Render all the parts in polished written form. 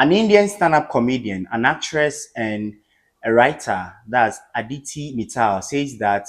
An Indian stand-up comedian, an actress, and a writer, that's Aditi Mittal, says that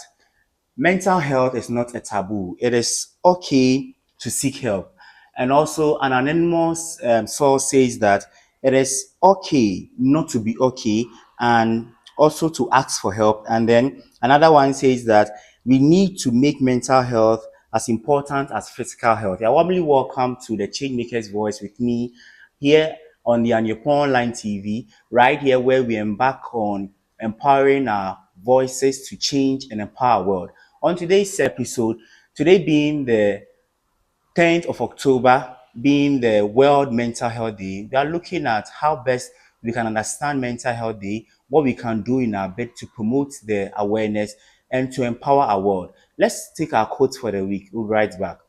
mental health is not a taboo. It is okay to seek help. And also, an anonymous source says that it is okay not to be okay and also to ask for help. And then another one says that we need to make mental health as important as physical health. You're warmly welcome to the Changemakers Voice with me here on the Anyepon Online TV, right here where we embark on empowering our voices to change and empower our world. On today's episode, today being the 10th of October, being the World Mental Health Day, we are looking at how best we can understand Mental Health Day, what we can do in our bit to promote the awareness and to empower our world. Let's take our quotes for the week. We'll be right back.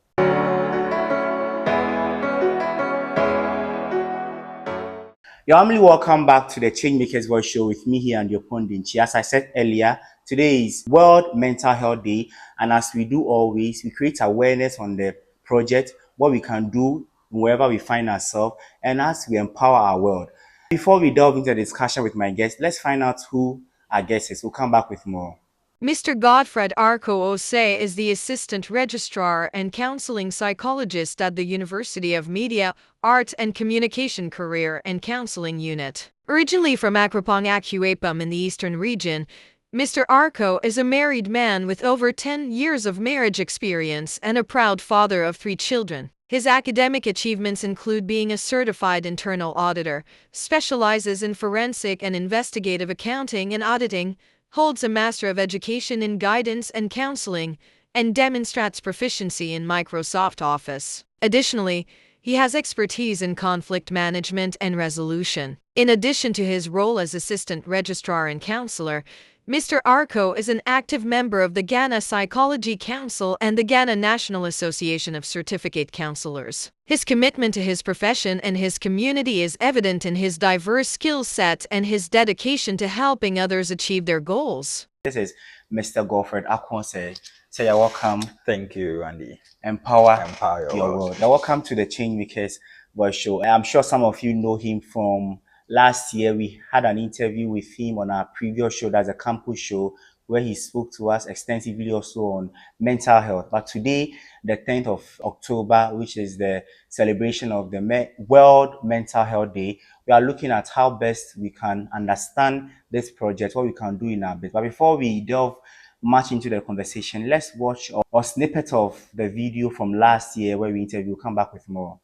You're warmly welcome back to the Changemakers Voice Show with me here and your Pondinchi. As I said earlier, today is World Mental Health Day, and as we do always, we create awareness on the project, what we can do wherever we find ourselves, and as we empower our world. Before we delve into the discussion with my guests, let's find out who our guest is. We'll come back with more. Mr. Godfred Arco Ose is the Assistant Registrar and Counseling Psychologist at the University of Media, Art and Communication Career and Counseling Unit. Originally from Akropong Akuapam in the Eastern Region, Mr. Arco is a married man with over 10 years of marriage experience and a proud father of 3 children. His academic achievements include being a certified internal auditor, specializes in forensic and investigative accounting and auditing, holds a Master of Education in Guidance and Counseling, and demonstrates proficiency in Microsoft Office. Additionally, he has expertise in conflict management and resolution. In addition to his role as Assistant Registrar and Counselor, Mr. Arco is an active member of the Ghana Psychology Council and the Ghana National Association of Certificate Counselors. His commitment to his profession and his community is evident in his diverse skill set and his dedication to helping others achieve their goals. This is Mr. Godfred Akwonse. Say you're welcome. Thank you, Andy. Empower your world. You're welcome to the Changemakers Voice Show. I'm sure some of you know him from last year. We had an interview with him on our previous show, that's a campus show, where he spoke to us extensively also on mental health. But today, the 10th of October, which is the celebration of the World Mental Health Day, we are looking at how best we can understand this project, what we can do in our bit. But before we delve much into the conversation, let's watch a snippet of the video from last year where we interviewed. We'll come back with more.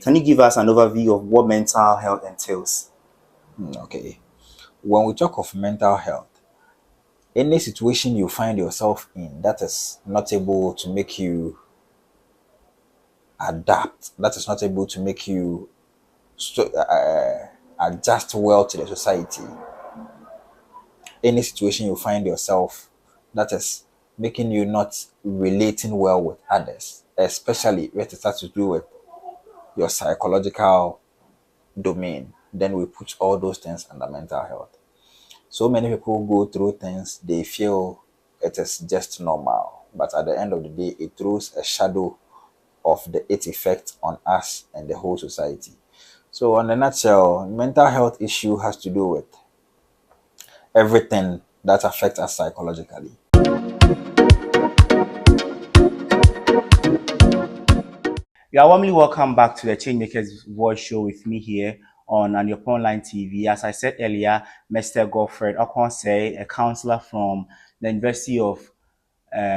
Can you give us an overview of what mental health entails? Okay. When we talk of mental health, any situation you find yourself in that is not able to make you adapt, that is not able to make you adjust well to the society, any situation you find yourself that is making you not relating well with others, especially when it starts to do with your psychological domain, then we put all those things under mental health. So many people go through things, they feel it is just normal, but at the end of the day, it throws a shadow of its effect on us and the whole society. So in a nutshell, mental health issue has to do with everything that affects us psychologically. You are warmly welcome back to the Changemakers Voice Show with me here on Anyepon Online TV. As I said earlier, Mr. Godfred Akwonse, a counselor from the University of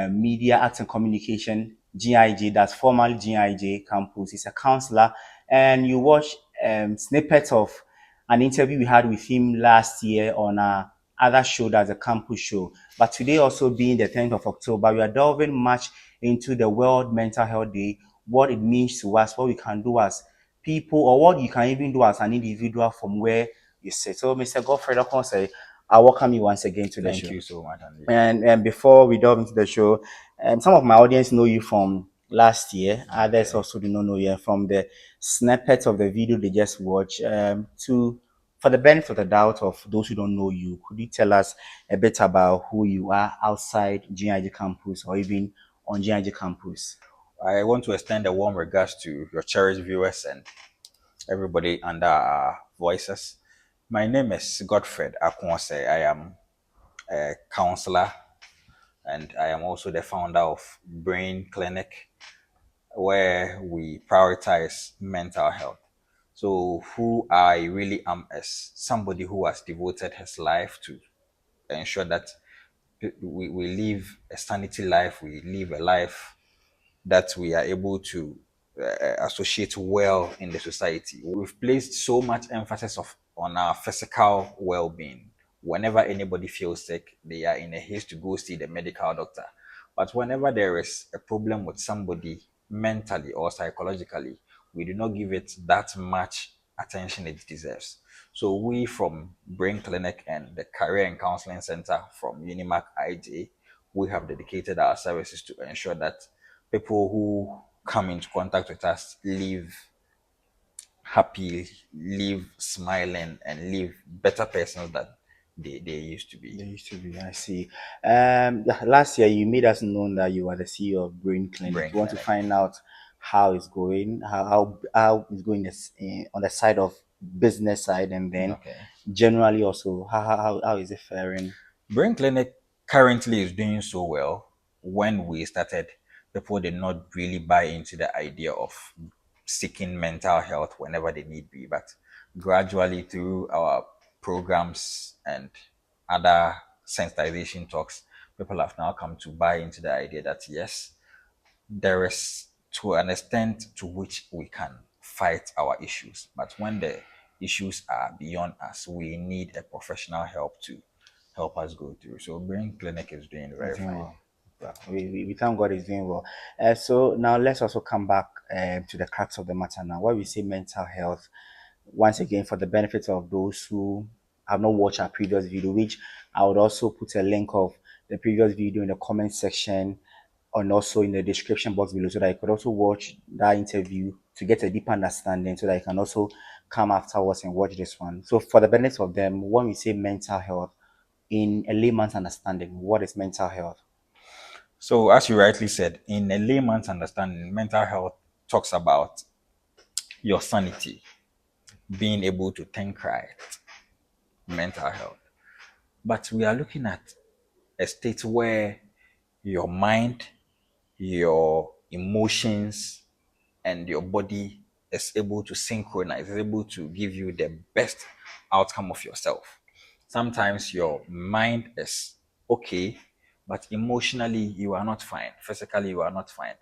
Media, Arts and Communication, GIJ, that's formerly GIJ campus. He's a counselor, and you watch snippets of an interview we had with him last year on our other show, that's a campus show. But today, also being the 10th of October, we are delving much into the World Mental Health Day, what it means to us, what we can do as people, or what you can even do as an individual from where you sit. So, Mr. Godfred Akwonse, I welcome you once again to the show. Thank you so much, Andy. And before we delve into the show, some of my audience know you from last year. Others also do not know you from the snippets of the video they just watched. For the benefit of the doubt of those who don't know you, could you tell us a bit about who you are outside GIG campus or even on GIG campus? I want to extend a warm regards to your cherished viewers and everybody under our voices. My name is Godfred Akwonse. I am a counselor and I am also the founder of Brain Clinic, where we prioritize mental health. So, who I really am is somebody who has devoted his life to ensure that we live a sanity life, we live a life that we are able to associate well in the society. We've placed so much emphasis on our physical well-being. Whenever anybody feels sick, they are in a haste to go see the medical doctor. But whenever there is a problem with somebody mentally or psychologically, we do not give it that much attention it deserves. So we from Brain Clinic and the Career and Counseling Center from Unimac IJ, we have dedicated our services to ensure that people who come into contact with us live happy, live smiling, and live better persons than they used to be. They used to be. I see. Last year you made us known that you are the CEO of Brain Clinic. Brain We want to clinic. find out how it's going, how it's going on the side of business side, and then Okay. generally also how is it faring? Brain clinic currently is doing so well. When we started, people did not really buy into the idea of seeking mental health whenever they need be, but gradually through our programs and other sensitization talks, people have now come to buy into the idea that yes, there is to an extent to which we can fight our issues, but when the issues are beyond us, we need a professional help to help us go through. So Brain Clinic is doing It's very doing fine. well. Well, we thank God it's doing well. So now let's also come back to the crux of the matter now. Where we say mental health, once again, for the benefit of those who have not watched our previous video, which I would also put a link of the previous video in the comment section and also in the description box below so that you could also watch that interview to get a deeper understanding so that you can also come afterwards and watch this one. So for the benefit of them, when we say mental health, in a layman's understanding, what is mental health? So, as you rightly said, in a layman's understanding, mental health talks about your sanity, being able to think right, mental health. But we are looking at a state where your mind, your emotions, and your body is able to synchronize, is able to give you the best outcome of yourself. Sometimes your mind is okay, but emotionally you are not fine. Physically you are not fine.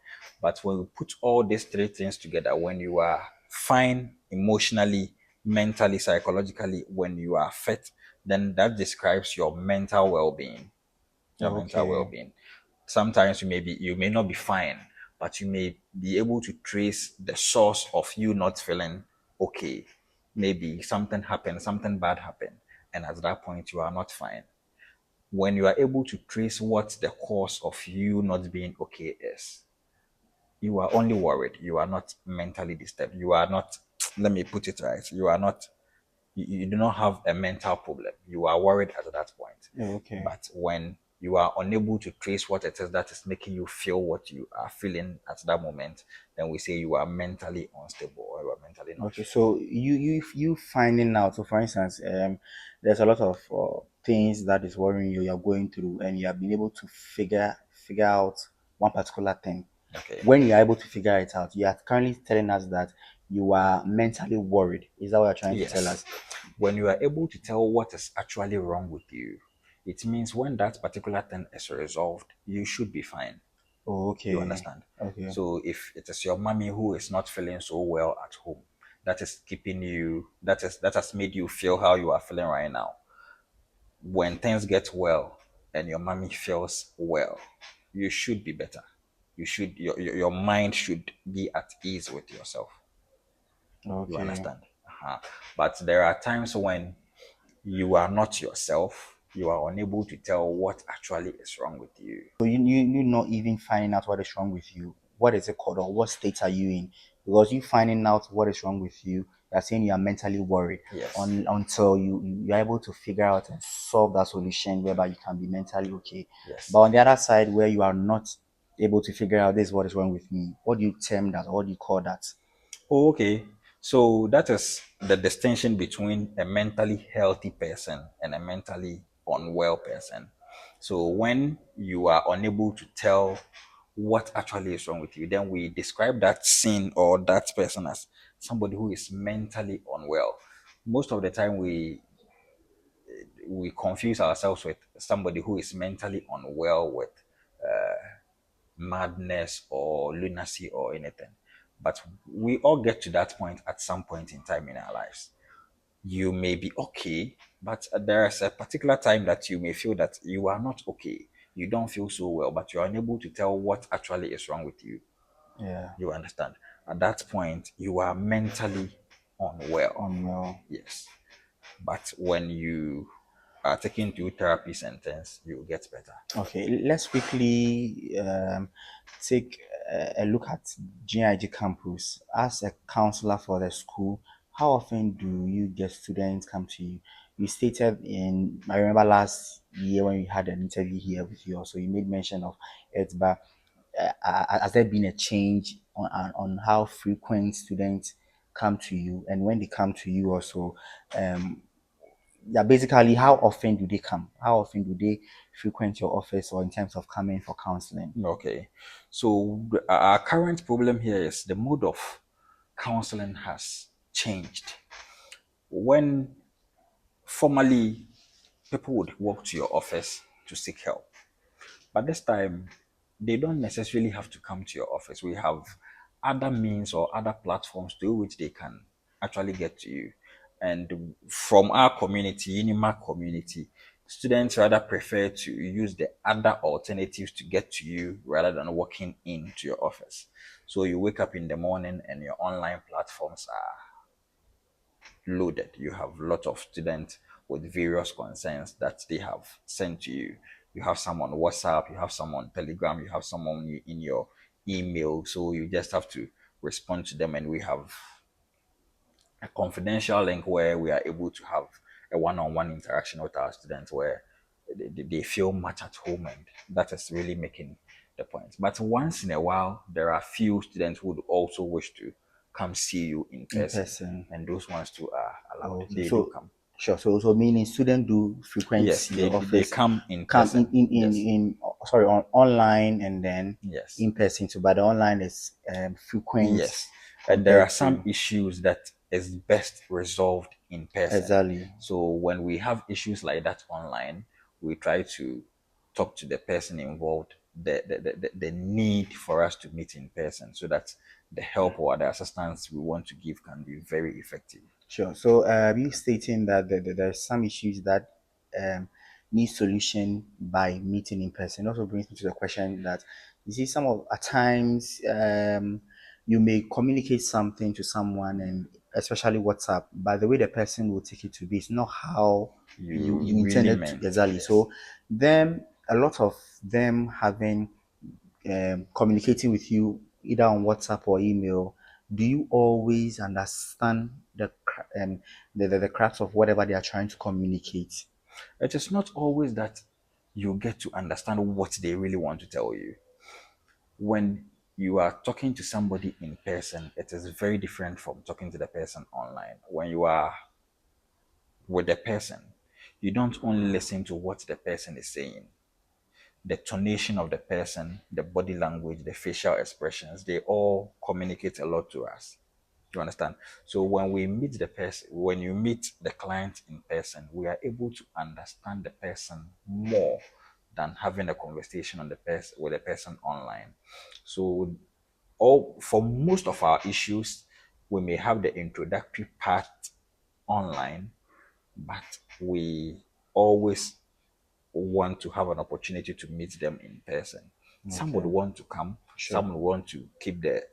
But when we put all these three things together, when you are fine emotionally, mentally, psychologically, when you are fit, then that describes your mental well-being. Your mental Okay. well-being. Sometimes you may not be fine, but you may be able to trace the source of you not feeling okay. Maybe something happened, something bad happened, and at that point you are not fine. When you are able to trace what the cause of you not being okay is, you are only worried. You are not mentally disturbed. You are not, let me put it right, you are not, you do not have a mental problem. You are worried at that point. Okay. But when you are unable to trace what it is that is making you feel what you are feeling at that moment, then we say you are mentally unstable or you are mentally not Okay, sure. so you finding out. So, for instance, there's a lot of things that is worrying you. You're going through, and you have been able to figure out one particular thing. Okay. When you are able to figure it out, you are currently telling us that you are mentally worried. Is that what you're trying to tell Yes. us? When you are able to tell what is actually wrong with you, it means when that particular thing is resolved, you should be fine. Oh, You okay, understand? okay, So if it is your mommy who is not feeling so well at home, that is keeping you, that has made you feel how you are feeling right now. When things get well and your mommy feels well, you should be better. You should your mind should be at ease with yourself. You okay. understand? But there are times when you are not yourself. You are unable to tell what actually is wrong with you. So you not even finding out what is wrong with you. What is it called, or what state are you in? Because you finding out what is wrong with you, you're saying you are mentally worried Yes. until you're able to figure out and solve that solution whereby you can be mentally okay. Yes. But on the other side, where you are not able to figure out this is what is wrong with me? What do you term that, or what do you call that? Oh, okay. So that is the distinction between a mentally healthy person and a mentally unwell person. So when you are unable to tell what actually is wrong with you, then we describe that scene or that person as somebody who is mentally unwell. Most of the time we confuse ourselves with somebody who is mentally unwell with madness or lunacy or anything. But we all get to that point at some point in time in our lives. You may be okay, but there is a particular time that you may feel that you are not okay. You don't feel so well, but you are unable to tell what actually is wrong with you. Yeah, You understand? At that point, you are mentally unwell. unwell. Yes. But when you are taken to therapy sentence, you get better. Okay, let's quickly take a look at GIG campus. As a counselor for the school, how often do you get students come to you? You stated in, I remember last year when we had an interview here with you, also you made mention of it, but has there been a change on how frequent students come to you, and when they come to you also, um, yeah, basically, how often do they come? How often do they frequent your office, or in terms of coming for counseling? Okay. So our current problem here is the mode of counseling has changed. When formerly people would walk to your office to seek help, but this time they don't necessarily have to come to your office. We have other means or other platforms through which they can actually get to you. And from our community, Unima community, students rather prefer to use the other alternatives to get to you rather than walking into your office. So you wake up in the morning and your online platforms are loaded. You have a lot of students with various concerns that they have sent to you. You have some on WhatsApp, you have some on Telegram, you have someone in your email. So you just have to respond to them, and we have a confidential link where we are able to have a one-on-one interaction with our students where they feel much at home, and that is really making the point. But once in a while, there are few students who would also wish to come see you in In person, person? and those ones too are allowed. Okay, They do so come. sure. So meaning students do frequent Yes, your they office, come in come person. Yes, sorry, online, and then yes, in person too. But the online is frequent yes. And there are compared some to. issues that is best resolved in person. Exactly. So when we have issues like that online, we try to talk to the person involved, the need for us to meet in person so that the help or the assistance we want to give can be very effective. Sure. So, you stating that there are some issues that need solution by meeting in person. Also brings me to the question that you see some of at times you may communicate something to someone, and especially WhatsApp, by the way the person will take it to be, it's not how you You really intended to meant, exactly. yes. So, them a lot of them having communicating with you either on WhatsApp or email, do you always understand the crux of whatever they are trying to communicate? It is not always that you get to understand what they really want to tell you. When you are talking to somebody in person, it is very different from talking to the person online. When you are with the person, you don't only listen to what the person is saying, the tonation of the person, the body language, the facial expressions, they all communicate a lot to us. You understand? So when we meet the person, when you meet the client in person, we are able to understand the person more than having a conversation on the person with the person online. So all for most of our issues, we may have the introductory part online, but we always want to have an opportunity to meet them in person. Some would Okay, want to come, sure. some would want to keep the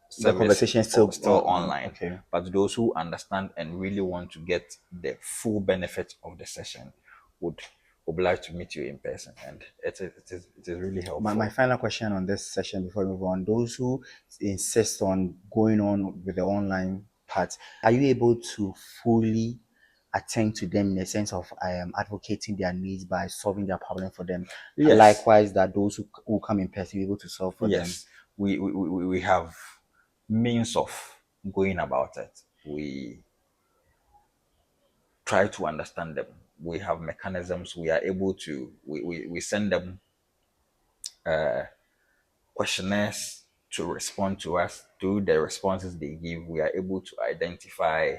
The service conversation is or still still on. online. Okay. But those who understand and really want to get the full benefit of the session would oblige to meet you in person, and it is really My helpful. final question on this session before we move on: those who insist on going on with the online part, are you able to fully attend to them in a sense of advocating their needs by solving their problem for them. And Yes, likewise, that those who come in person be able to solve for them. yes, we have means of going about it. We try to understand them. We have mechanisms. We are able to, we send them questionnaires to respond to us. Through the responses they give, we are able to identify,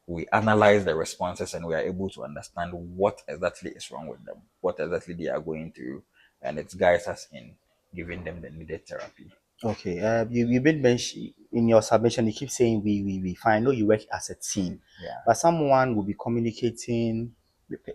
we analyze the responses, and we are able to understand what exactly is wrong with them, what exactly they are going through, and it guides us in giving them the needed therapy. Okay, you did mention in your submission, you keep saying we. Fine, I know you work as a team, Yeah. but someone will be communicating.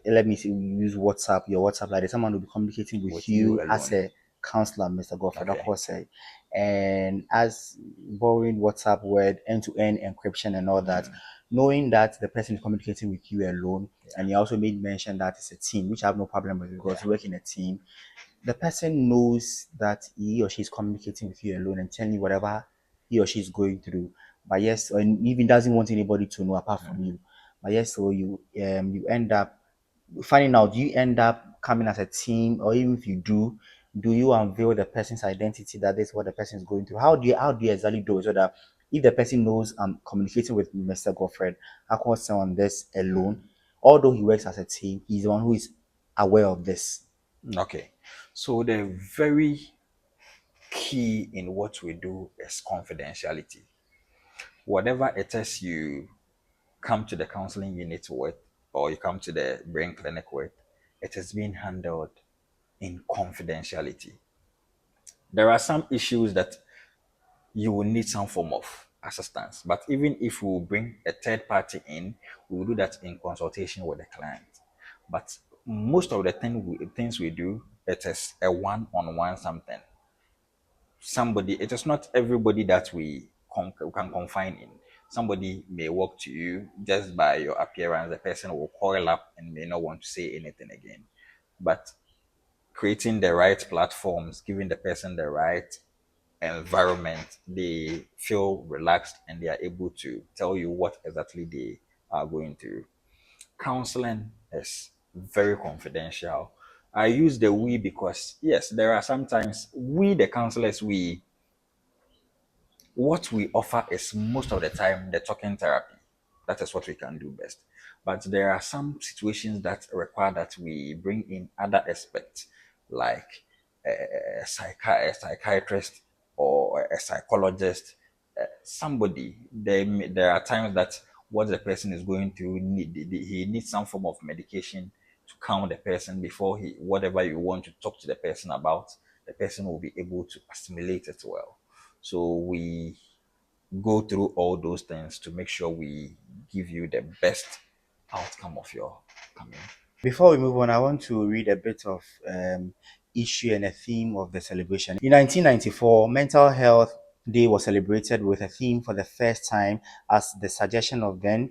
Let me see, use WhatsApp, your WhatsApp, like someone will be communicating with With you you as alone. a counselor, Mr. Godfrey Okay. Akose, and as borrowing WhatsApp word end to end encryption and all that, knowing that the person is communicating with you alone, and you also made mention that it's a team, which I have no problem with because Yeah. you work in a team. The person knows that he or she is communicating with you alone and telling you whatever he or she is going through. But yes, and even doesn't want anybody to know apart from you. But yes, so you end up finding out. Do you end up coming as a team, or even if you do you unveil the person's identity that this is what the person is going through? How do you exactly do it so that if the person knows I'm communicating with Mr. Godfred, I can't say on this alone, although he works as a team, he's the one who is aware of this. Okay. So the very key in what we do is confidentiality. Whatever it is you come to the counseling unit with, or you come to the brain clinic with, it is being handled in confidentiality. There are some issues that you will need some form of assistance, but even if we bring a third party in, we will do that in consultation with the client. But most of the things we do, it is a one-on-one something. Somebody, it is not everybody that we can confine in. Somebody may walk to you just by your appearance, the person will coil up and may not want to say anything again. But creating the right platforms, giving the person the right environment, they feel relaxed and they are able to tell you what exactly they are going through. Counseling is very confidential. I use the we because yes, there are sometimes we the counselors, we what we offer is most of the time the talking therapy. That is what we can do best. But there are some situations that require that we bring in other aspects, like a psychiatrist or a psychologist, somebody. There are times that what the person is going through, he needs some form of medication to calm the person before he, whatever you want to talk to the person about, the person will be able to assimilate it well. So we go through all those things to make sure we give you the best outcome of your coming. Before we move on, I want to read a bit of issue and a theme of the celebration. In 1994, Mental Health Day was celebrated with a theme for the first time as the suggestion of then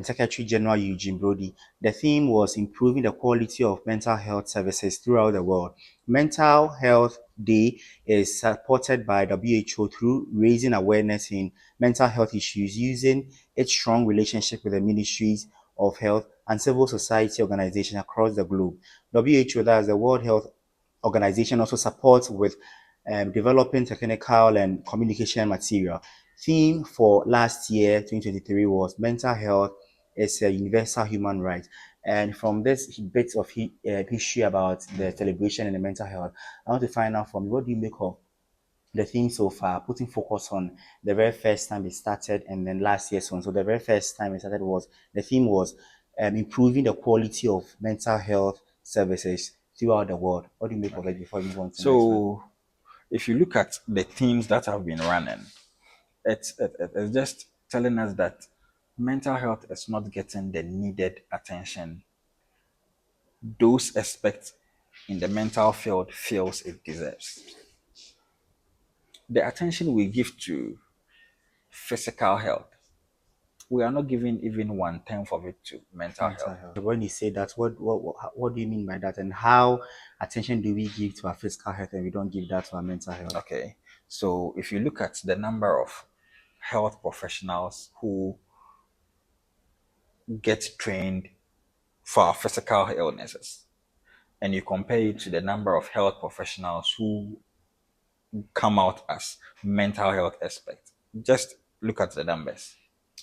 Secretary General Eugene Brody. The theme was improving the quality of mental health services throughout the world. Mental Health Day is supported by WHO through raising awareness in mental health issues using its strong relationship with the ministries of health and civil society organizations across the globe. WHO, that is the World Health Organization, also supports with developing technical and communication material. Theme for last year, 2023, was mental health is a universal human right. And from this bit of history about the celebration and the mental health, I want to find out from you, what do you make of the theme so far, putting focus on the very first time it started and then last year's one. So the very first time it started was, the theme was improving the quality of mental health services throughout the world. What do you make of it before we move on to the next one? So if you look at the themes that have been running, it's just telling us that mental health is not getting the needed attention those aspects in the mental field feels it deserves. The attention we give to physical health, we are not giving even one tenth of it to mental Mental health. health. When you say that, what do you mean by that? And how attention do we give to our physical health and we don't give that to our mental health? Okay, so if you look at the number of health professionals who get trained for our physical illnesses, and you compare it to the number of health professionals who come out as mental health experts, just look at the numbers,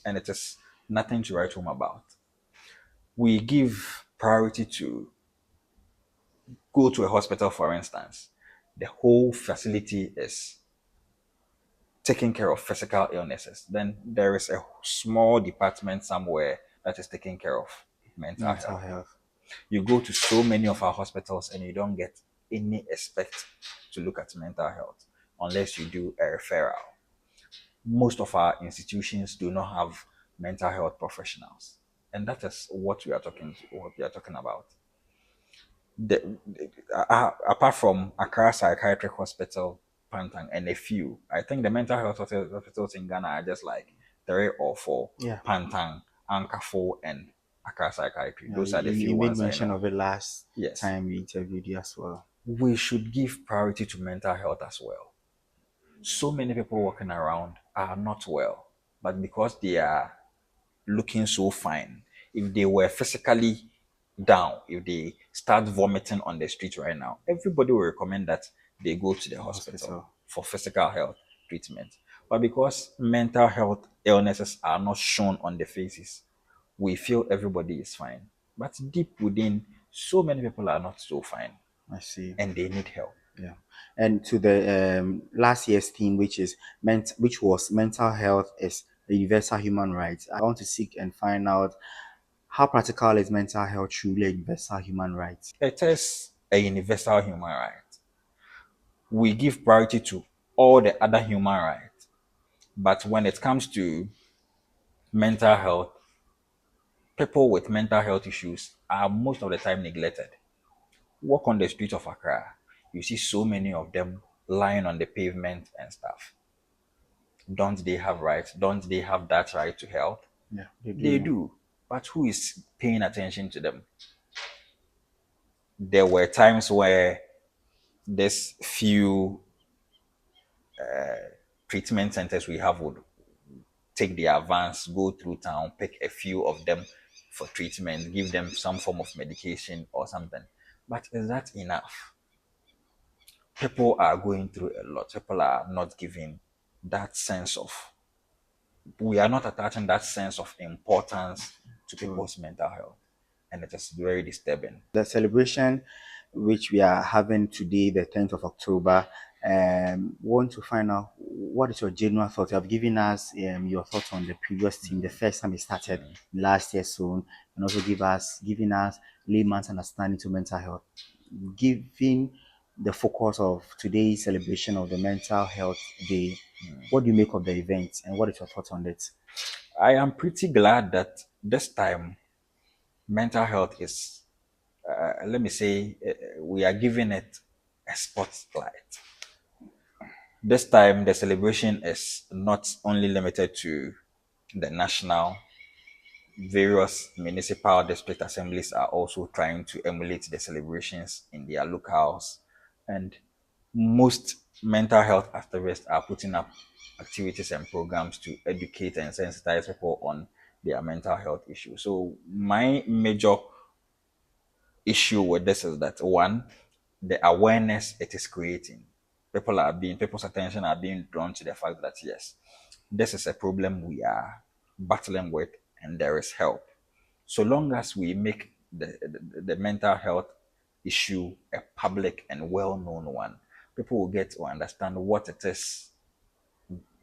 and it is nothing to write home about. We give priority to go to a hospital, for instance. The whole facility is taking care of physical illnesses. Then there is a small department somewhere that is taking care of mental Mental health. health. You go to so many of our hospitals and you don't get any expect to look at mental health unless you do a referral. Most of our institutions do not have mental health professionals, and that is what we are talking about. Apart from Accra Psychiatric Hospital, Pantang, and a few, I think the mental health hospitals in Ghana are just like 3 or 4: Yeah. Pantang, Ankafo, and Accra Psychiatry. Yeah, Those are the you few made ones I mention know. of it last Yes, time we interviewed you as well. we should give priority to mental health as well. So many people walking around are not well, but because they are looking so fine, if they were physically down, if they start vomiting on the street right now, everybody will recommend that they go to the hospital Hospital. for physical health treatment. But because mental health illnesses are not shown on the faces, we feel everybody is fine. But deep within, so many people are not so fine I see. and they need help. Yeah. And to the last year's theme, which was mental health is a universal human right. I want to seek and find out how practical is mental health truly a universal human right? It is a universal human right. We give priority to all the other human rights. But when it comes to mental health, people with mental health issues are most of the time neglected. Walk on the streets of Accra, you see so many of them lying on the pavement and stuff. Don't they have rights? Don't they have that right to health? Yeah, they They do. do. But who is paying attention to them? There were times where this few treatment centers we have would take the advance, go through town, pick a few of them for treatment, give them some form of medication or something. But is that enough? People are going through a lot. People are not giving that sense of, we are not attaching that sense of importance to True. people's mental health. And it is very disturbing. The celebration which we are having today, the 10th of October, want to find out what is your general thoughts. You have given us your thoughts on the previous team, the first time it started last year soon, and also giving us layman's understanding to mental health. Given the focus of today's celebration of the mental health day, what do you make of the event and what is your thoughts on it? I am pretty glad that this time mental health is, let me say, we are giving it a spotlight. This time, the celebration is not only limited to the national, various municipal district assemblies are also trying to emulate the celebrations in their locales. And most mental health activists are putting up activities and programs to educate and sensitize people on their mental health issues. So, my major issue with this is that one, the awareness it is creating. People's attention are being drawn to the fact that yes, this is a problem we are battling with and there is help. So long as we make the mental health issue a public and well-known one, people will get to understand what it is,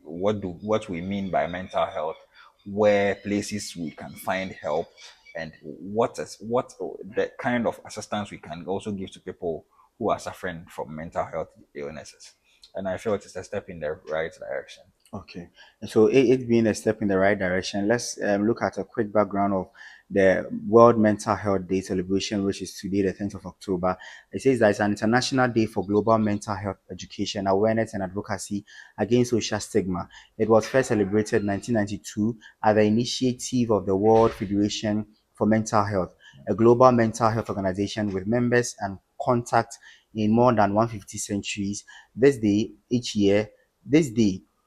what we mean by mental health, where places we can find help, and what the kind of assistance we can also give to people who are suffering from mental health illnesses. And I feel it's a step in the right direction. Okay, and so it being a step in the right direction, let's look at a quick background of the World Mental Health Day celebration, which is today, the 10th of October. It says that it's an international day for global mental health education, awareness, and advocacy against social stigma. It was first celebrated in 1992 at the initiative of the World Federation for Mental Health, a global mental health organization with members and contacts in more than 150 countries. This day,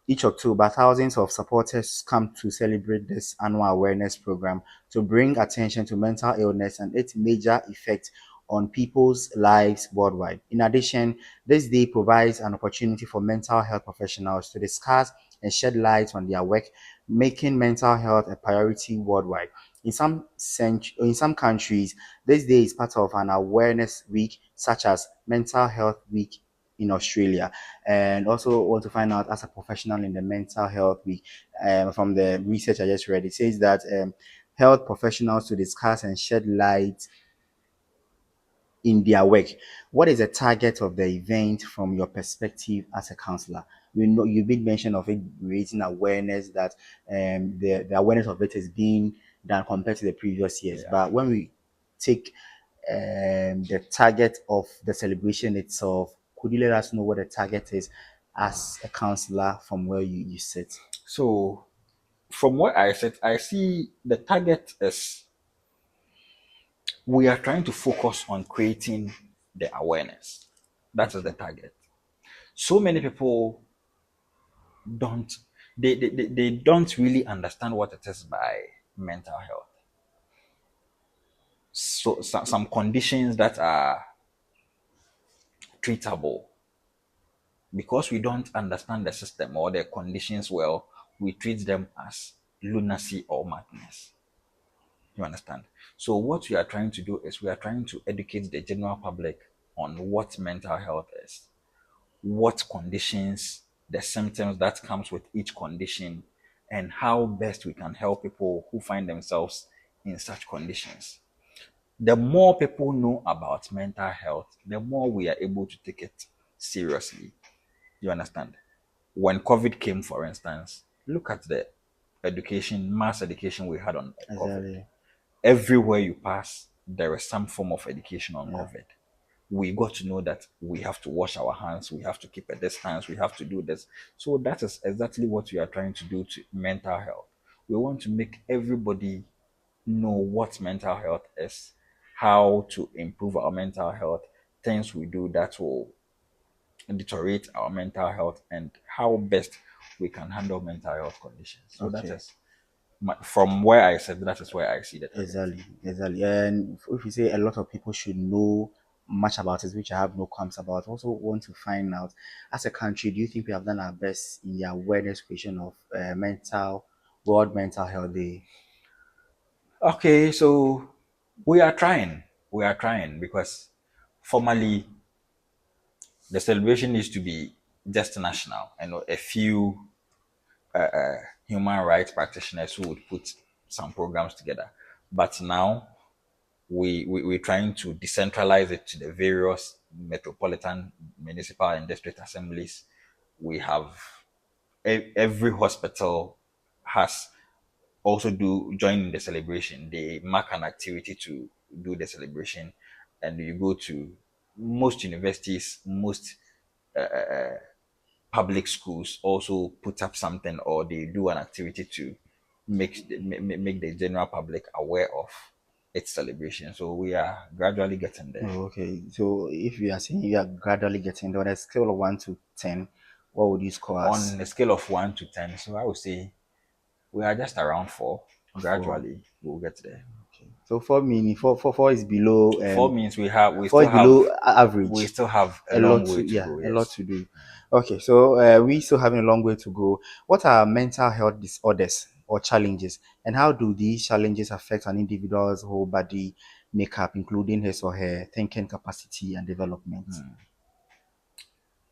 Each October, thousands of supporters come to celebrate this annual awareness program to bring attention to mental illness and its major effect on people's lives worldwide. In addition, this day provides an opportunity for mental health professionals to discuss and shed light on their work, making mental health a priority worldwide. In some countries, this day is part of an awareness week, such as Mental Health Week in Australia. And also want to find out, as a professional in the mental health week, from the research I just read, it says that health professionals to discuss and shed light in their work. What is the target of the event from your perspective as a counselor? We know you made mention of it raising awareness, that the awareness of it is being done compared to the previous years. Yeah. But when we take the target of the celebration itself, could you let us know what the target is as a counselor from where you sit? So from what I said, I see the target is we are trying to focus on creating the awareness. That is the target. So many people don't they don't really understand what it is by mental health. So some conditions that are treatable, because we don't understand the system or the conditions well, we treat them as lunacy or madness. You understand? So what we are trying to do is we are trying to educate the general public on what mental health is, what conditions, the symptoms that comes with each condition, and how best we can help people who find themselves in such conditions. The more people know about mental health, the more we are able to take it seriously. You understand? When COVID came, for instance, look at the education, mass education we had on COVID. Exactly. Everywhere you pass, there is some form of education on Yeah. COVID. We got to know that we have to wash our hands, we have to keep a distance, we have to do this. So that is exactly what we are trying to do to mental health. We want to make everybody know what mental health is, how to improve our mental health, things we do that will deteriorate our mental health, and how best we can handle mental health conditions. So that Okay. is from where I said, that is where I see the target. Exactly, exactly. And if you say a lot of people should know much about it, which I have no qualms about, also want to find out, as a country, do you think we have done our best in the awareness creation of World Mental Health Day? Okay, so we are trying. We are trying because formally the celebration needs to be just national. I know a few human rights practitioners who would put some programs together. But now we're trying to decentralize it to the various metropolitan, municipal, and district assemblies. We have every hospital has also do join in the celebration. They mark an activity to do the celebration, and you go to most universities, most public schools also put up something, or they do an activity to make the general public aware of its celebration. So we are gradually getting there. Oh, okay. So if you are saying you are gradually getting there on a scale of 1 to 10, what would you score as? On a scale of 1 to 10, so I would say we are just around 4. Four. Gradually we'll get there. Okay. So 4 meaning four is below 4 means we have we four still is below have we average. still have a A lot long to, way to yeah, go. a lot Yes. to do. Okay, so we still having a long way to go. What are mental health disorders or challenges, and how do these challenges affect an individual's whole body makeup, including his or her thinking capacity and development?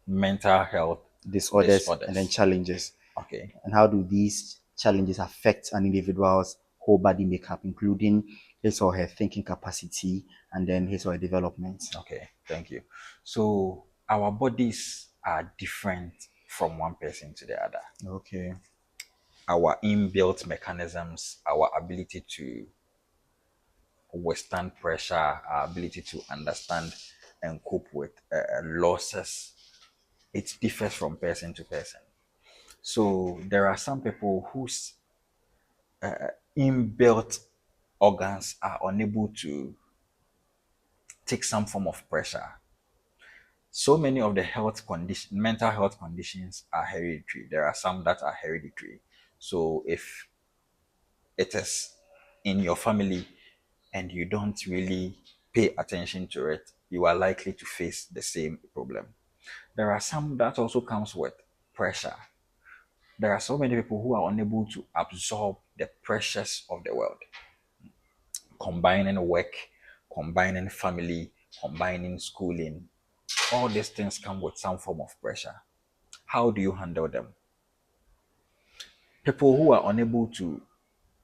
Mental health Disorders and then disorders. challenges, Okay. and how do these challenges affect an individual's whole body makeup, including his or her thinking capacity and then his or her development? Okay. Thank you. So our bodies are different from one person to the other. Okay. Our inbuilt mechanisms, our ability to withstand pressure, our ability to understand and cope with losses, it differs from person to person. So there are some people whose inbuilt organs are unable to take some form of pressure. So many of the mental health conditions are hereditary. There are some that are hereditary. So if it is in your family and you don't really pay attention to it, you are likely to face the same problem. There are some that also comes with pressure. There are so many people who are unable to absorb the pressures of the world, combining work, combining family, combining schooling. All these things come with some form of pressure. How do you handle them? People who are unable to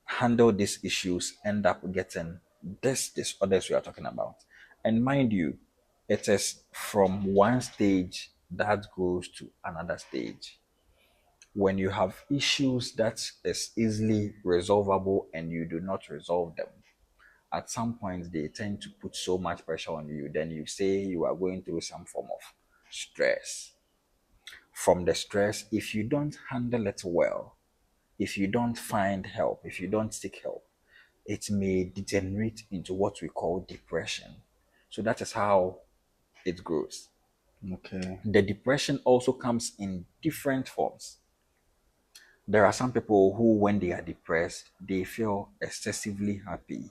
handle these issues end up getting this disorders we are talking about. And mind you, it is from one stage that goes to another stage. When you have issues that is easily resolvable and you do not resolve them, at some point they tend to put so much pressure on you, then you say you are going through some form of stress. From the stress, if you don't handle it well, if you don't find help, if you don't seek help, it may degenerate into what we call depression. So that is how it grows. Okay. The depression also comes in different forms. There are some people who, when they are depressed, they feel excessively happy.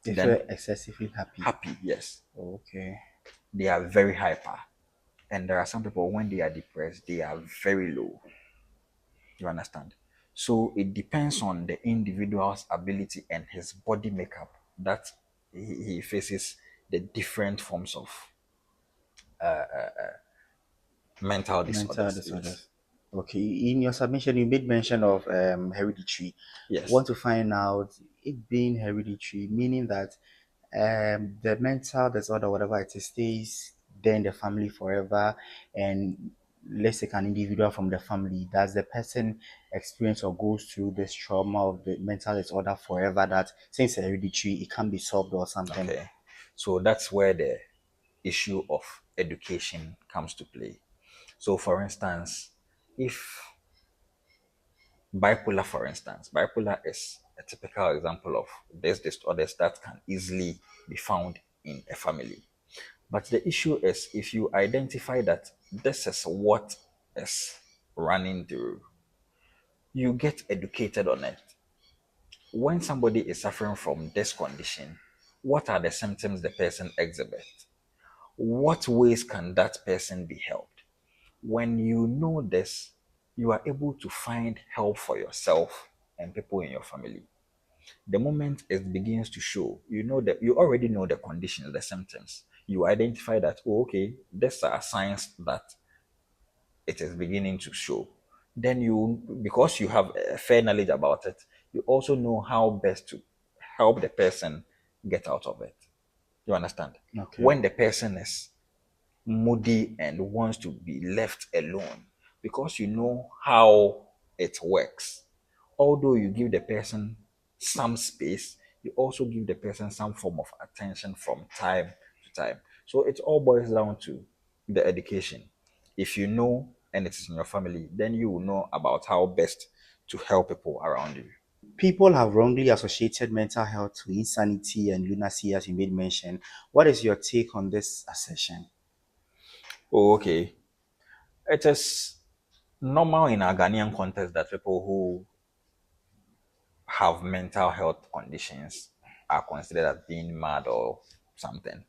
They Then, feel excessively happy. happy, yes, Okay. they are very hyper. And there are some people, when they are depressed, they are very low. You understand? So it depends on the individual's ability and his body makeup that he faces the different forms of mental Mental disorders. Yes. disorders. Okay. In your submission, you made mention of hereditary. Yes. Want to find out it being hereditary, meaning that the mental disorder, whatever it is, stays there in the family forever. And let's take an individual from the family. Does the person experience or goes through this trauma of the mental disorder forever? That since hereditary, it can be solved or something. Okay. So that's where the issue of education comes to play. So, for instance, if bipolar is a typical example of these disorders that can easily be found in a family. But the issue is if you identify that this is what is running through, you get educated on it. When somebody is suffering from this condition, what are the symptoms the person exhibits? What ways can that person be helped? When you know this, you are able to find help for yourself and people in your family. The moment it begins to show, you know that you already know the conditions, the symptoms. You identify that, oh, okay, these are signs that it is beginning to show. Then you, because you have a fair knowledge about it, you also know how best to help the person get out of it. You understand? Okay. When the person is moody and wants to be left alone, because you know how it works, although you give the person some space, you also give the person some form of attention from time to time. So it all boils down to the education. If you know and it is in your family, then you will know about how best to help people around you. People have wrongly associated mental health to insanity and lunacy, as you made mention. What is your take on this assertion? Oh, okay. It is normal in our Ghanaian context that people who have mental health conditions are considered as being mad or something.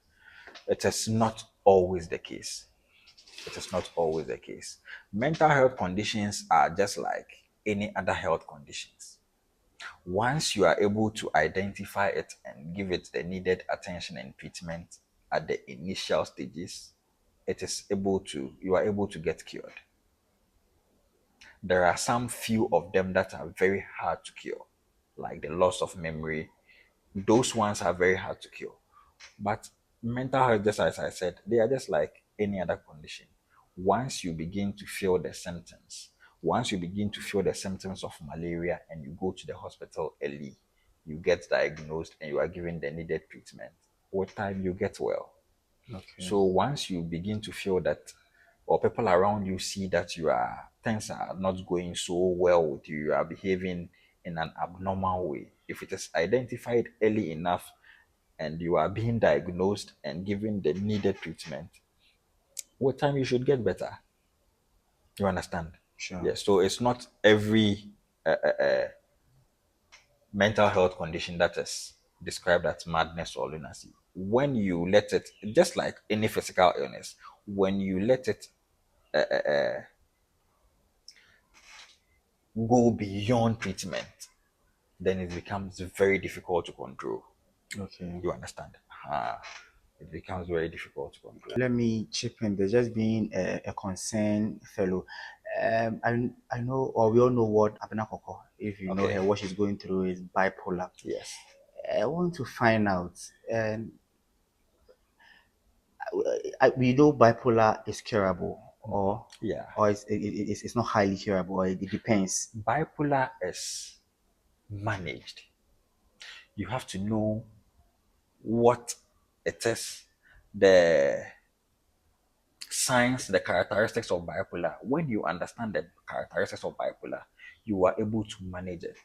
It is not always the case. It is not always the case. Mental health conditions are just like any other health conditions. Once you are able to identify it and give it the needed attention and treatment at the initial stages, you are able to get cured. There are some few of them that are very hard to cure, like the loss of memory. Those ones are very hard to cure. But mental health, just as I said, they are just like any other condition. Once you begin to feel the symptoms, once you begin to feel the symptoms of malaria and you go to the hospital early, you get diagnosed and you are given the needed treatment. With time, you get well. Okay. So once you begin to feel that, or people around you see that things are not going so well with you, you are behaving in an abnormal way. If it is identified early enough and you are being diagnosed and given the needed treatment, With time, you should get better. You understand? Sure. Yes. So it's not every mental health condition that is described as madness or lunacy. When you let it, just like any physical illness, when you let it go beyond treatment, then it becomes very difficult to control. Okay. You understand? It becomes very difficult to control. Let me chip in there, just being a concerned fellow. I know, or we all know what Abena Koko, if you know Okay. her, what she's going through is bipolar. Yes. I want to find out, and we know bipolar is curable, Yeah. or it's not highly curable, or it depends. Bipolar is managed. You have to know what it is, the signs, the characteristics of bipolar. When you understand the characteristics of bipolar, you are able to manage it.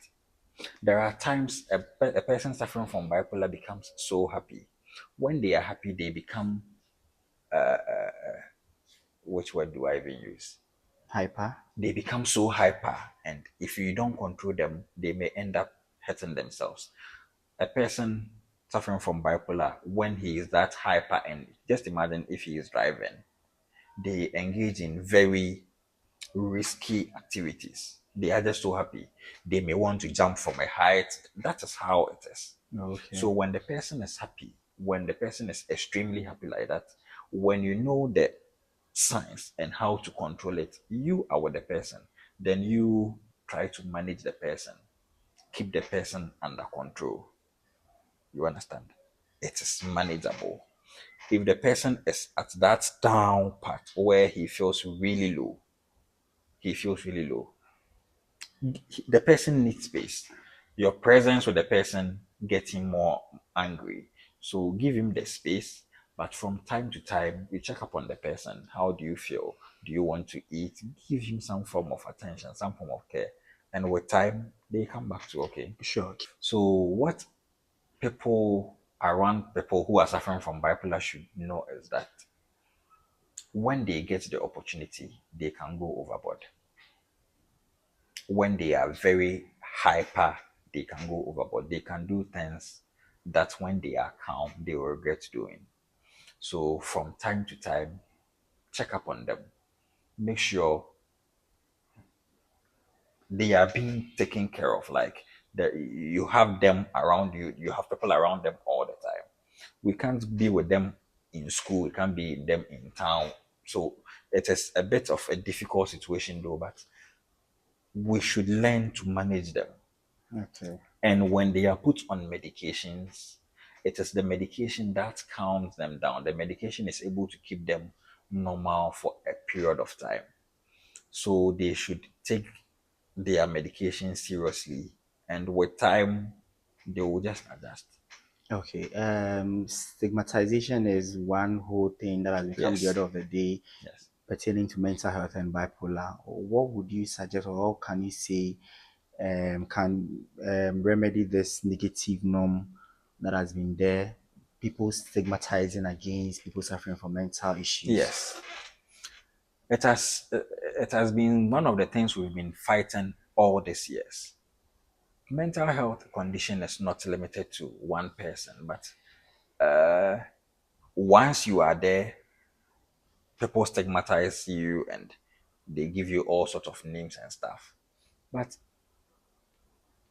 There are times a person suffering from bipolar becomes so happy. When they are happy, they become, which word do I even use? Hyper. They become so hyper, and if you don't control them, they may end up hurting themselves. A person suffering from bipolar, when he is that hyper, and just imagine if he is driving, they engage in very risky activities. They are just so happy. They may want to jump from a height. That is how it is. Okay. So when the person is happy, when the person is extremely happy like that, when you know the signs and how to control it, you are with the person, then you try to manage the person, keep the person under control. You understand? It is manageable. If the person is at that down part where he feels really low, the person needs space. Your presence with the person gets him more angry. So give him the space, but from time to time, you check up on the person. How do you feel? Do you want to eat? Give him some form of attention, some form of care. And with time, they come back to okay. Sure. So, what people around people who are suffering from bipolar should know is that when they get the opportunity, they can go overboard. When they are very hyper, they can go overboard. They can do things that when they are calm, they will regret doing. So from time to time, check up on them. Make sure they are being taken care of. Like that you have them around you, you have people around them all the time. We can't be with them in school, we can't be with them in town. So it is a bit of a difficult situation though, but we should learn to manage them. Okay. And when they are put on medications, it is the medication that calms them down. The medication is able to keep them normal for a period of time. So they should take their medication seriously. And with time, they will just adjust. Okay. Stigmatization is one whole thing that has become the Yes. order of the day Yes. pertaining to mental health and bipolar. What would you suggest, or how can you say can remedy this negative norm that has been there? People stigmatizing against people suffering from mental issues. Yes. It has been one of the things we've been fighting all these years. Mental health condition is not limited to one person, but once you are there, people stigmatize you and they give you all sorts of names and stuff. But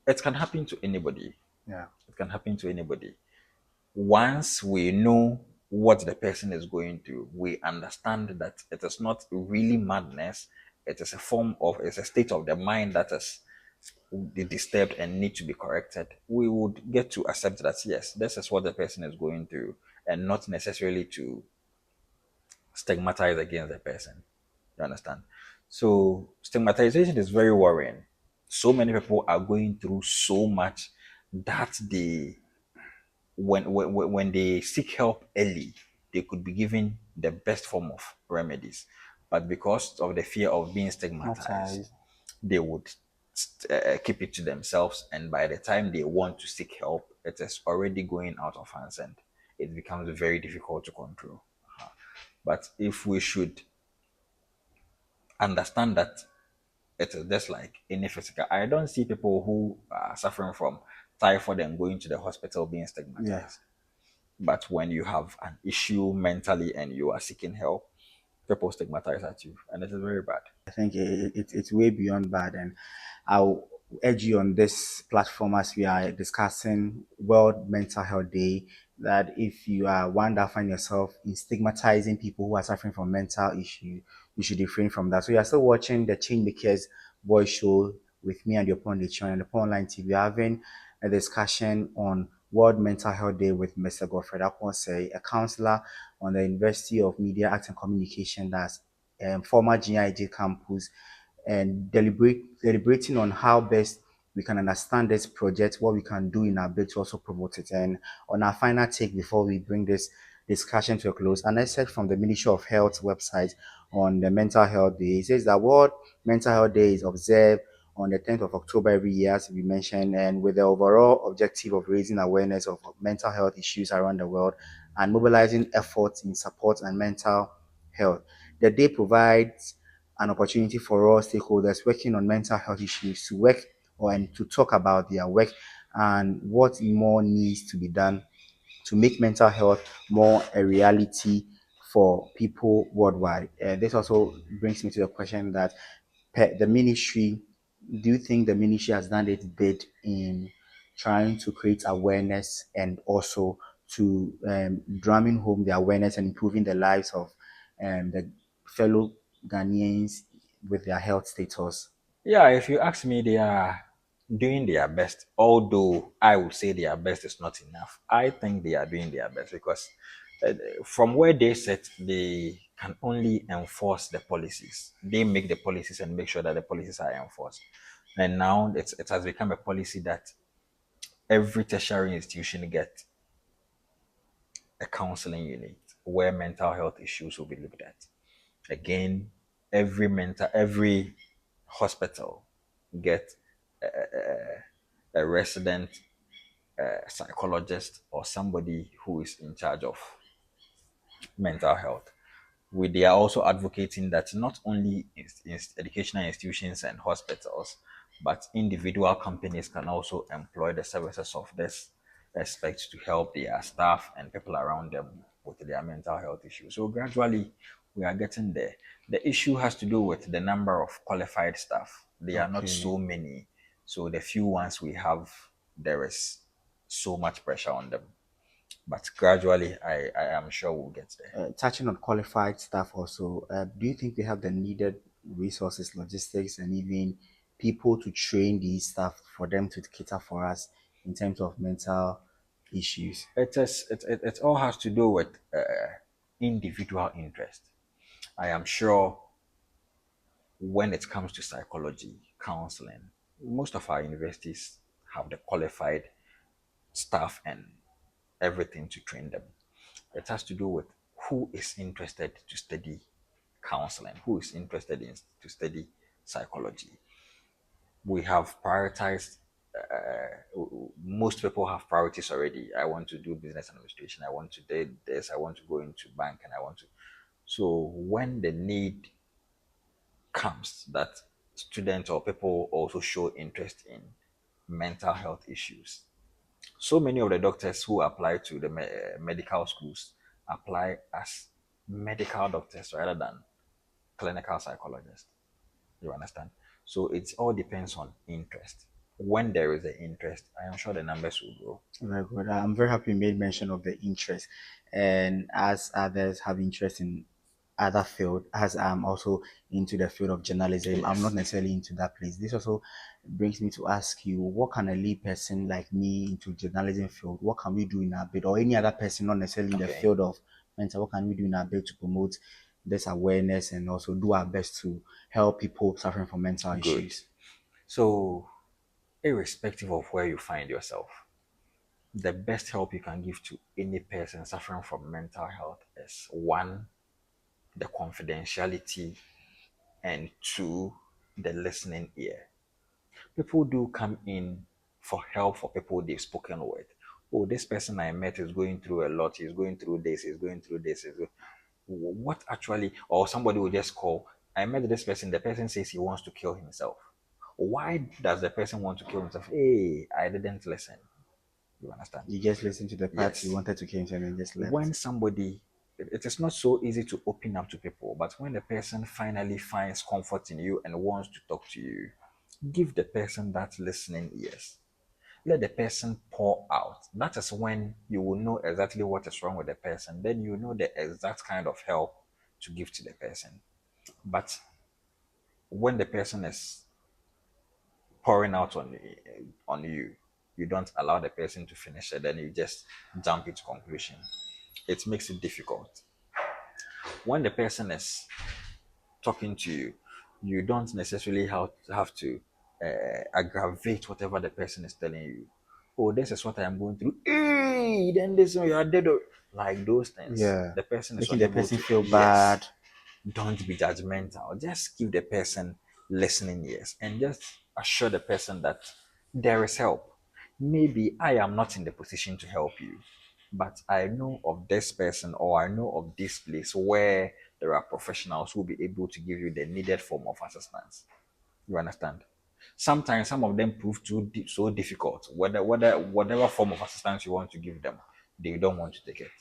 it can happen to anybody. Yeah. It can happen to anybody. Once we know what the person is going through, we understand that it is not really madness. It is a form of, it's a state of the mind that is disturbed and need to be corrected. We would get to accept that yes, this is what the person is going through, and not necessarily to stigmatize against the person. You understand? So stigmatization is very worrying. So many people are going through so much that they when they seek help early, they could be given the best form of remedies. But because of the fear of being stigmatized, Stigmatized. they would keep it to themselves. And by the time they want to seek help, it is already going out of hands and it becomes very difficult to control. But if we should understand that it is just like any physical, I don't see people who are suffering from typhoid and going to the hospital being Yeah. stigmatized. But when you have an issue mentally and you are seeking help, people stigmatize at you, and it is very bad. I think it's way beyond bad, and I'll urge you on this platform as we are discussing World Mental Health Day that if you are one that find yourself in stigmatizing people who are suffering from mental issue, you should refrain from that. So you are still watching the Changemakers Voice Show with me and your Pondechon and the Online TV. We're having a discussion on World Mental Health Day with Mr. Godfred Akwonsei, a counselor on the University of Media, Arts and Communication that's former GIJ campus, and deliberating on how best we can understand this project, what we can do in our bid to also promote it. And on our final take before we bring this discussion to a close, and I said from the Ministry of Health website on the Mental Health Day, it says that World Mental Health Day is observed on the 10th of October every year, as we mentioned, and with the overall objective of raising awareness of mental health issues around the world and mobilizing efforts in support and mental health. The day provides an opportunity for all stakeholders working on mental health issues to work and to talk about their work and what more needs to be done to make mental health more a reality for people worldwide. This also brings me to the question that the ministry, do you think the ministry has done its bit in trying to create awareness and also to drumming home the awareness and improving the lives of the fellow Ghanaians with their health status? Yeah, if you ask me, they are doing their best. Although I would say their best is not enough. I think they are doing their best because from where they sit, they can only enforce the policies. They make the policies and make sure that the policies are enforced. And now it has become a policy that every tertiary institution gets a counseling unit where mental health issues will be looked at. Again, every hospital get a resident psychologist or somebody who is in charge of mental health. They are also advocating that not only educational institutions and hospitals, but individual companies can also employ the services of this aspect to help their staff and people around them with their mental health issues. So gradually, we are getting there. The issue has to do with the number of qualified staff. They are not Okay. so many. So the few ones we have, there is so much pressure on them. But gradually, I am sure we'll get there. Touching on qualified staff also, do you think they have the needed resources, logistics, and even people to train these staff for them to cater for us in terms of mental issues? It all has to do with individual interest. I am sure when it comes to psychology, counseling, most of our universities have the qualified staff and everything to train them. It has to do with who is interested to study counseling, who is interested in to study psychology. We have prioritized most people have priorities already. I want to do business administration, I want to do this, I want to go into bank, and I want to. So when the need comes that students or people also show interest in mental health issues, so many of the doctors who apply to the medical schools apply as medical doctors rather than clinical psychologists. You understand? So it all depends on interest. When there is an interest, I am sure the numbers will grow. Very good. I'm very happy you made mention of the interest. And as others have interest in other field, as I'm also into the field of journalism, I'm not Yes. necessarily into that place. This also brings me to ask you, what can a lay person like me into journalism field, what can we do in our bid, or any other person not necessarily in the Okay. field of mental, what can we do in our bid to promote this awareness and also do our best to help people suffering from mental Good. issues? So, irrespective of where you find yourself, the best help you can give to any person suffering from mental health is one, the confidentiality, and two, the listening ear. People do come in for help for people they've spoken with. Oh, this person I met is going through a lot. He's going through this. He's going through this. what actually, or somebody will just call, I met this person, the person says he wants to kill himself. Why does the person want to kill himself? Hey, I didn't listen. You understand? You just listened to the part you Yes. wanted to change and then just left. When somebody, it is not so easy to open up to people, but when the person finally finds comfort in you and wants to talk to you, give the person that listening ears. Let the person pour out. That is when you will know exactly what is wrong with the person. Then you know the exact kind of help to give to the person. But when the person is pouring out on you, you don't allow the person to finish it. Then you just jump into conclusion. It makes it difficult. When the person is talking to you, you don't necessarily have to aggravate whatever the person is telling you. Oh, this is what I am going through. Hey, then this one you are dead. Like those things. Yeah. The person is Making the unable person to. feel Yes. bad. Don't be judgmental. Just give the person listening ears and just assure the person that there is help. Maybe I am not in the position to help you, but I know of this person or I know of this place where there are professionals who will be able to give you the needed form of assistance. You understand? Sometimes some of them prove so difficult. Whatever form of assistance you want to give them, they don't want to take it.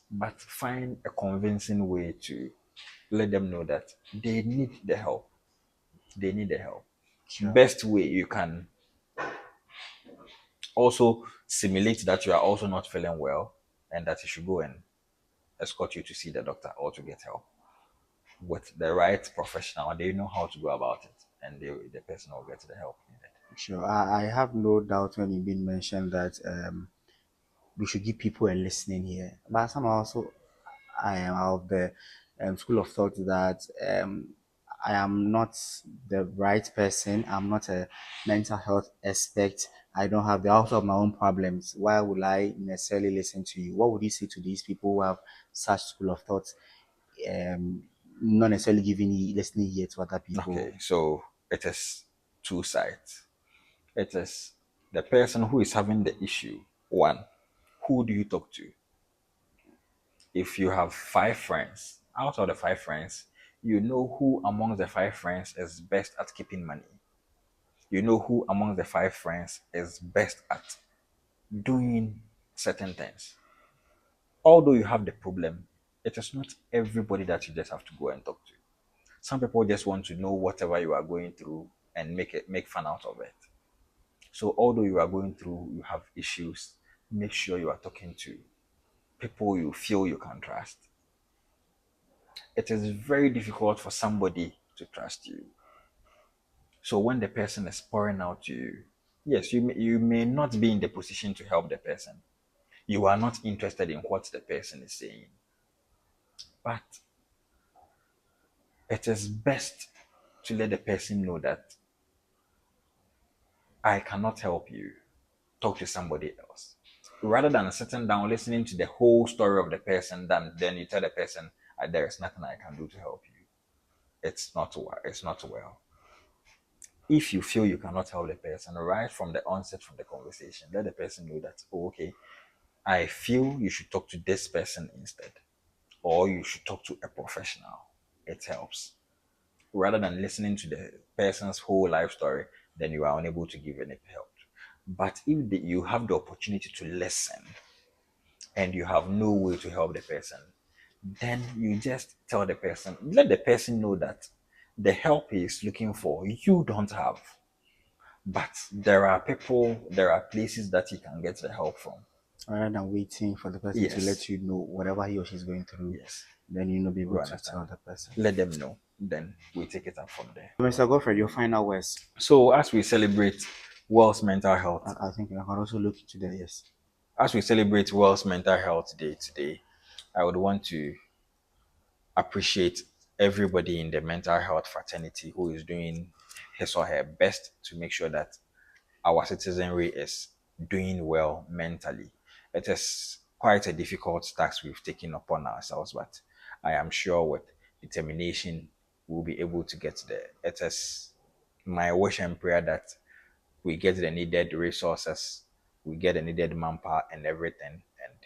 But find a convincing way to let them know that they need the help. They need the help. Sure. Best way you can also simulate that you are also not feeling well and that you should go and escort you to see the doctor or to get help with the right professional. They know how to go about it, and the person will get the help needed. Sure. I have no doubt when you been mentioned that we should give people a listening here. But somehow also I am of the school of thought that I am not the right person. I'm not a mental health expert. I don't have the out of my own problems. Why would I necessarily listen to you? What would you say to these people who have such school of thought, um, not necessarily giving listening here to other people? Okay, so it is two sides. It is the person who is having the issue. One, who do you talk to? If you have five friends, out of the five friends, you know who among the five friends is best at keeping money. You know who among the five friends is best at doing certain things. Although you have the problem, it is not everybody that you just have to go and talk to. Some people just want to know whatever you are going through and make fun out of it. So although you are going through, you have issues, make sure you are talking to people you feel you can trust. It is very difficult for somebody to trust you. So when the person is pouring out to you, yes, you may not be in the position to help the person. You are not interested in what the person is saying. But it is best to let the person know that I cannot help you. Talk to somebody else. Rather than sitting down listening to the whole story of the person, then you tell the person, there is nothing I can do to help you. It's not well. If you feel you cannot help the person, right from the onset from the conversation, let the person know that, oh, okay, I feel you should talk to this person instead, or you should talk to a professional. It helps. Rather than listening to the person's whole life story, then you are unable to give any help. But if you have the opportunity to listen and you have no way to help the person, then you just tell the person, let the person know that the help he is looking for, you don't have. But there are people, there are places that he can get the help from. Rather than waiting for the person to Yes, let you know whatever he or she is going through, yes, then you know be you able to understand. tell the person. Let them know. Then we take it up from there. Mr. Godfrey, your final words. So as we celebrate World's Mental Health, I think I can also look into the yes. as we celebrate World's Mental Health Day today, I would want to appreciate everybody in the mental health fraternity who is doing his or her best to make sure that our citizenry is doing well mentally. It is quite a difficult task we've taken upon ourselves, but I am sure with determination we'll be able to get there. It is my wish and prayer that we get the needed resources, we get the needed manpower and everything. And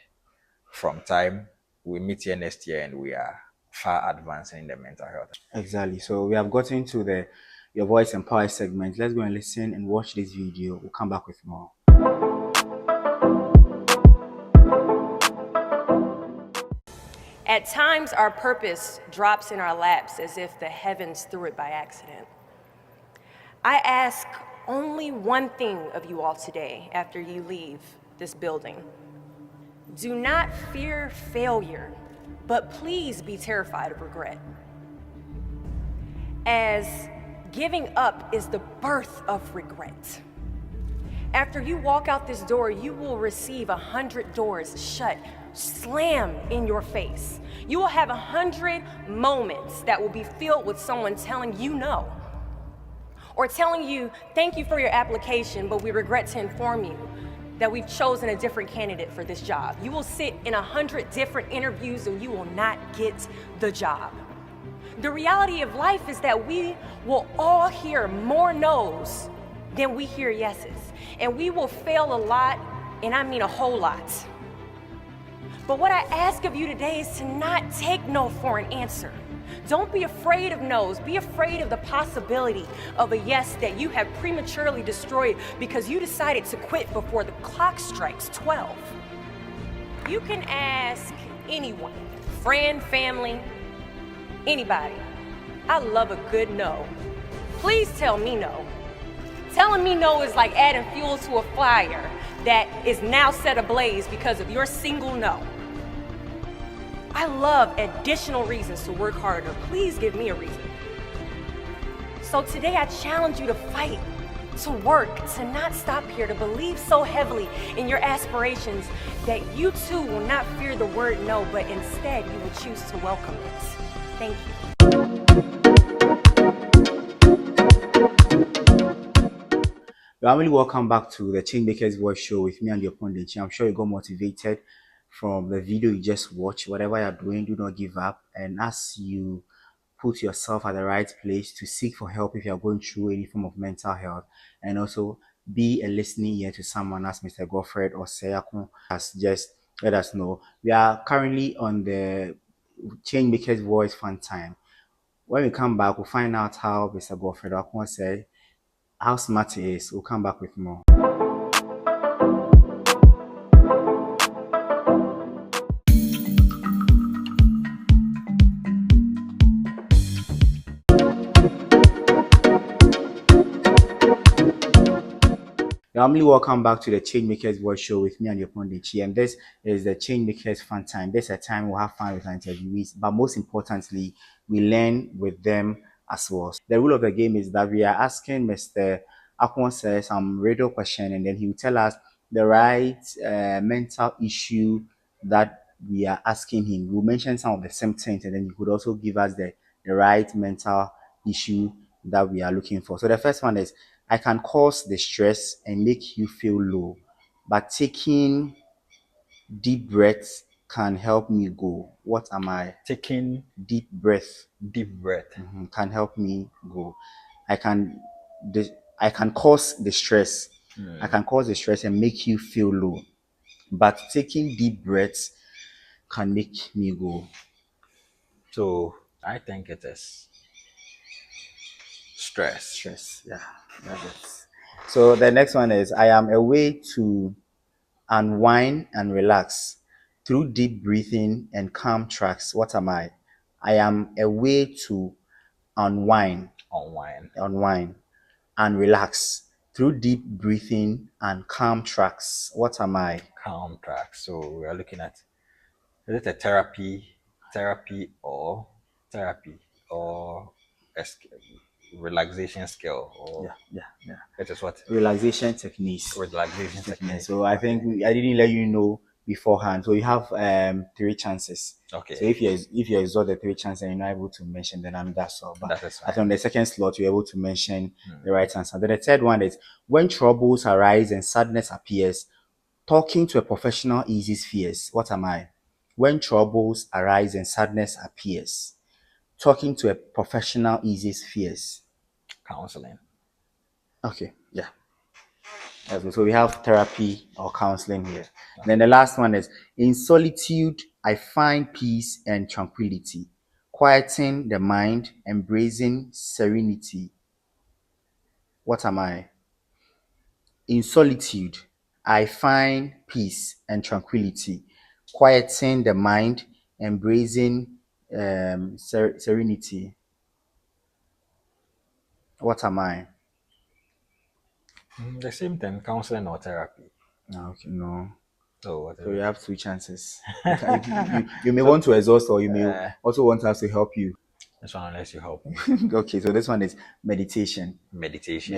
from time we meet here next year and we are far advancing in the mental health. Exactly. So we have gotten to the Your Voice Empower segment. Let's go and listen and watch this video. We'll come back with more. At times, our purpose drops in our laps as if the heavens threw it by accident. I ask only one thing of you all today after you leave this building. Do not fear failure, but please be terrified of regret. As giving up is the birth of regret. After you walk out this door, you will receive 100 doors shut, slam in your face. You will have 100 moments that will be filled with someone telling you no, or telling you, thank you for your application, but we regret to inform you that we've chosen a different candidate for this job. You will sit in 100 different interviews and you will not get the job. The reality of life is that we will all hear more no's than we hear yeses. And we will fail a lot, and I mean a whole lot. But what I ask of you today is to not take no for an answer. Don't be afraid of no's. Be afraid of the possibility of a yes that you have prematurely destroyed because you decided to quit before the clock strikes 12. You can ask anyone, friend, family, anybody. I love a good no. Please tell me no. Telling me no is like adding fuel to a fire that is now set ablaze because of your single no. I love additional reasons to work harder. Please give me a reason. So today I challenge you to fight, to work, to not stop here, to believe so heavily in your aspirations that you too will not fear the word no, but instead you will choose to welcome it. Thank you. Family, welcome back to the Changemakers Voice Show with me and your pundit. I'm sure you got motivated from the video you just watched. Whatever you're doing, do not give up. And as you put yourself at the right place to seek for help if you're going through any form of mental health, and also be a listening ear to someone as Mr. Godfred or Seyakun has just let us know. We are currently on the Changemakers Voice Fun Time. When we come back, we'll find out how Mr. Godfred Akun said how smart he is. We'll come back with more. Family, welcome back to the Changemakers Voice Show with me and your pundit. And this is the Changemakers Fun Time. This is a time we'll have fun with our interviewees, but most importantly, we learn with them as well. The rule of the game is that we are asking Mr. Akwon some radio question, and then he will tell us the right mental issue that we are asking him. We'll mention some of the symptoms, and then he could also give us the right mental issue that we are looking for. So the first one is, I can cause distress and make you feel low, but taking deep breaths can help me go. What am I? Taking Deep breath deep breath. can help me go. I can cause distress. I can cause distress and make you feel low, but taking deep breaths can make me go. So I think it is stress. Stress, yeah, that's it. So the next one is, I am a way to unwind and relax through deep breathing and calm tracks. What am I? I am a way to unwind Unwind. and relax through deep breathing and calm tracks. What am I? Calm track. So we are looking at, is it a therapy or a relaxation skill, or Yeah. it is what? Relaxation techniques. Relaxation technique. So I think I didn't let you know beforehand. So you have 3 chances. Okay. So if you exhaust the 3 chances and you're not able to mention, then that's all. But That is fine. I think on the second slot you're able to mention the right answer. Then the third one is, when troubles arise and sadness appears, talking to a professional eases fears. What am I? When troubles arise and sadness appears, talking to a professional eases fears. Counseling. Okay, yeah. So we have therapy or counseling here. Then the last one is, in solitude, I find peace and tranquility. quieting the mind, embracing serenity. What am I? In solitude, I find peace and tranquility, quieting the mind, embracing serenity. What am I? The same thing, counseling or therapy. Okay, no. So what So is you it? have two chances. You may So want to exhaust, or you may also want us to help you. this one, unless you help me. Okay, so this one is meditation. Meditation.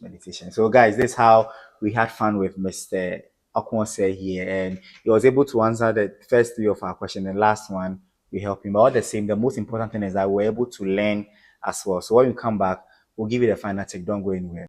Meditation. So, guys, this is how we had fun with Mr. Akwonse here, and he was able to answer the first three of our questions. The last one, we helped him. But all the same, the most important thing is that we're able to learn as well. So, when we come back, we'll give you the final check. Don't go anywhere.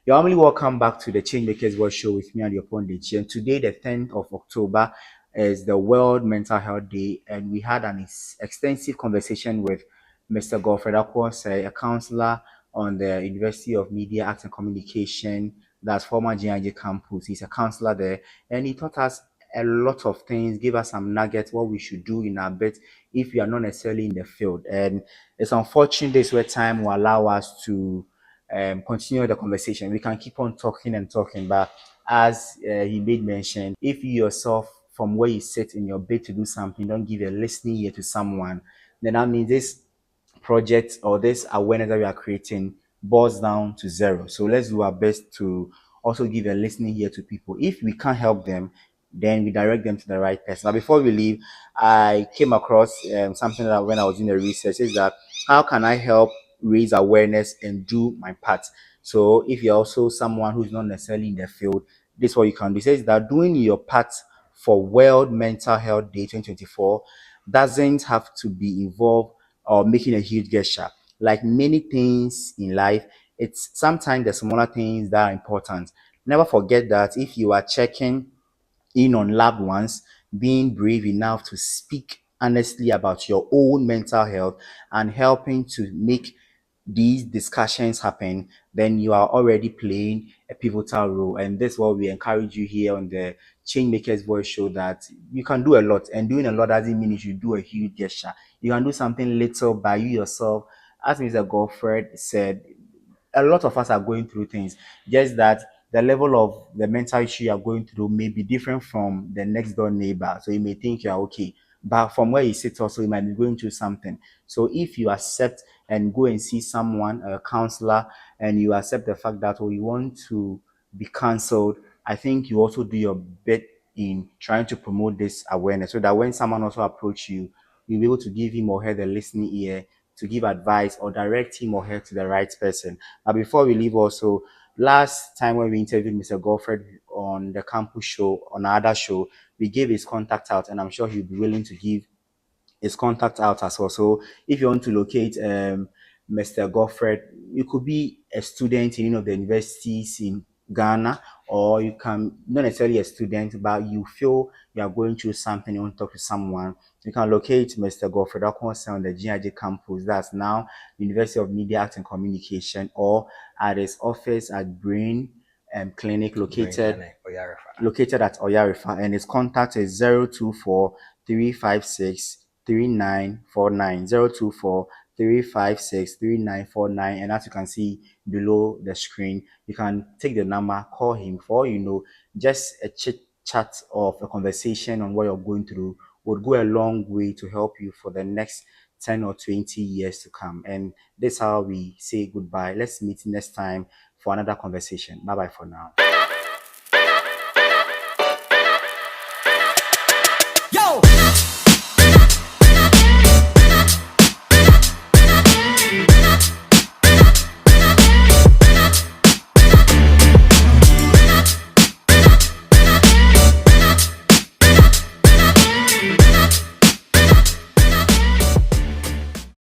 You're warmly welcome back to the Changemakers World Show with me and your pundit. And today, the 10th of October, is the World Mental Health Day, and we had an extensive conversation with Mr. Godfred Akwonse, a counselor on the University of Media, Arts and Communication, that's former GIG campus. He's a counselor there, and he taught us a lot of things, give us some nuggets, what we should do in our bit if we are not necessarily in the field. And it's unfortunate this where time will allow us to continue the conversation. We can keep on talking and talking, but as he made mention, if you yourself, from where you sit in your bed to do something, don't give a listening ear to someone, then that means this project or this awareness that we are creating boils down to zero. So let's do our best to also give a listening ear to people. If we can't help them, then we direct them to the right person. Now, before we leave, I came across something that when I was doing the research is that how can I help raise awareness and do my part? So if you're also someone who's not necessarily in the field, this is what you can do. It says that doing your part for World Mental Health Day 2024 doesn't have to be involved or making a huge gesture. Like many things in life, it's sometimes the smaller things that are important. Never forget that if you are checking in on loved ones, being brave enough to speak honestly about your own mental health and helping to make these discussions happen, then you are already playing a pivotal role. And that's what we encourage you here on the Changemakers Voice Show, that you can do a lot. And doing a lot doesn't mean you should do a huge gesture. You can do something little by you yourself. As Mr. Godfred said, a lot of us are going through things, just that the level of the mental issue you are going through may be different from the next door neighbor. So you may think you are okay, but from where you sit also, you might be going through something. So if you accept and go and see someone, a counselor, and you accept the fact that, oh, you want to be counseled, I think you also do your bit in trying to promote this awareness, so that when someone also approach you, you'll be able to give him or her the listening ear to give advice or direct him or her to the right person. But before we leave, also, last time when we interviewed Mr. Godfred on the campus show, on our other show, we gave his contact out, and I'm sure he'll be willing to give his contact out as well. So if you want to locate Mr. Godfred, you could be a student in the universities in Ghana, or you can not necessarily a student, but you feel you are going through something, you want to talk to someone. You can locate Mr. Godfred Akwonse on the GIG campus. That's now University of Media, Arts and Communication, or at his office at Brain Clinic, located at Oyarifa, and his contact is 024 356 3949 024 356 3949. And as you can see below the screen, you can take the number, call him. For all you know, just a chit chat of a conversation on what you're going through would go a long way to help you for the next 10 or 20 years to come. And this is how we say goodbye. Let's meet next time for another conversation. Bye bye for now.